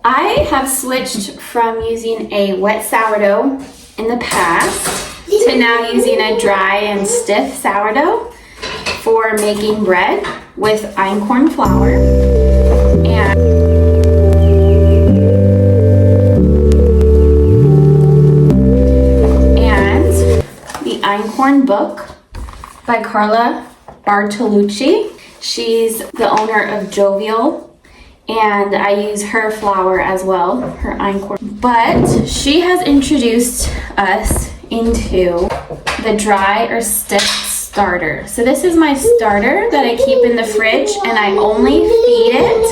I have switched from using a wet sourdough in the past to now using a dry and stiff sourdough for making bread with einkorn flour. And the Einkorn book by Carla Bartolucci. She's the owner of Jovial, and I use her flour as well, her Einkorn. But she has introduced us into the dry or stiff starter. So this is my starter that I keep in the fridge, and I only feed it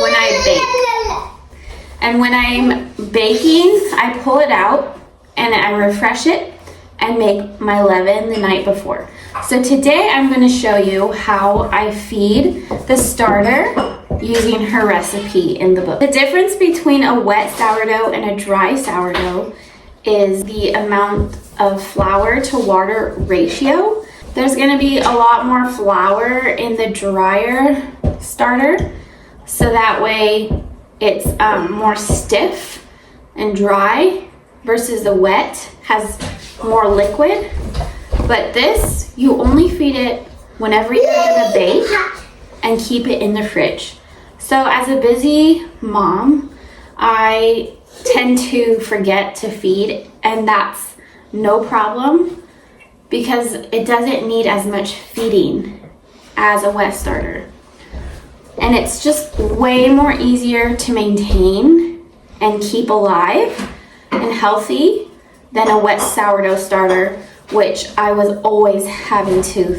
when I bake. And when I'm baking, I pull it out and I refresh it and make my leaven the night before. So today I'm going to show you how I feed the starter using her recipe in the book. The difference between a wet sourdough and a dry sourdough is the amount of flour to water ratio. There's going to be a lot more flour in the drier starter, so that way it's more stiff and dry, versus the wet has more liquid. But this, you only feed it whenever you're gonna bake and keep it in the fridge. So as a busy mom, I tend to forget to feed, and that's no problem because it doesn't need as much feeding as a wet starter. And it's just way more easier to maintain and keep alive and healthy than a wet sourdough starter, which I was always having to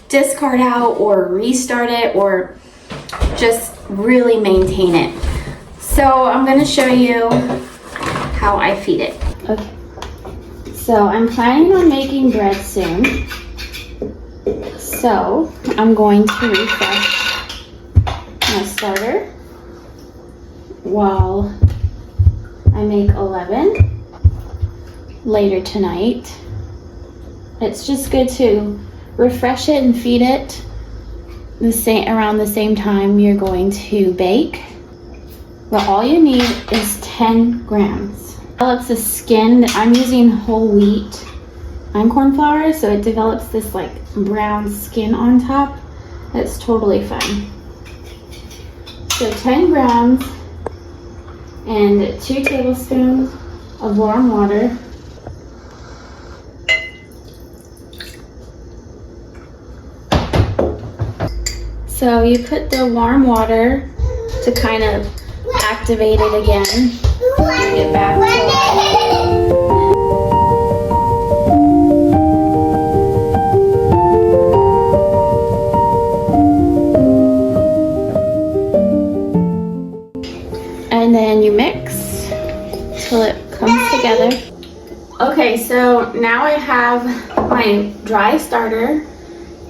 discard out or restart it or just really maintain it. So I'm going to show you how I feed it. Okay. So I'm planning on making bread soon. So I'm going to refresh my starter while I make a leaven later tonight. It's just good to refresh it and feed it around the same time you're going to bake. But all you need is 10 grams. It develops a skin. I'm using whole wheat einkorn flour, so it develops this like brown skin on top. That's totally fine. So 10 grams and 2 tablespoons of warm water. So you put the warm water to kind of activate it again. Bring it back to life. And then you mix till it comes together. Okay, so now I have my dry starter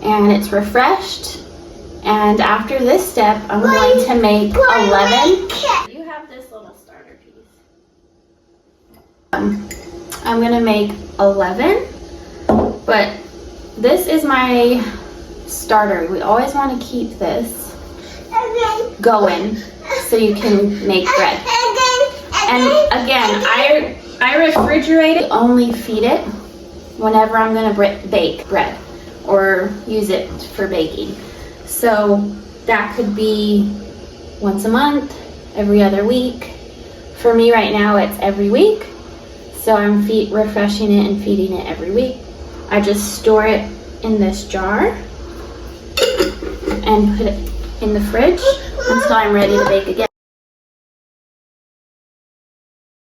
and it's refreshed. And after this step, I'm going to make a leaven. You have this little starter piece. I'm going to make a leaven, but this is my starter. We always want to keep this going so you can make bread. And again, I refrigerate it, only feed it whenever I'm going to bake bread or use it for baking. So that could be once a month, every other week. For me right now, it's every week. So I'm refreshing it and feeding it every week. I just store it in this jar and put it in the fridge until I'm ready to bake again.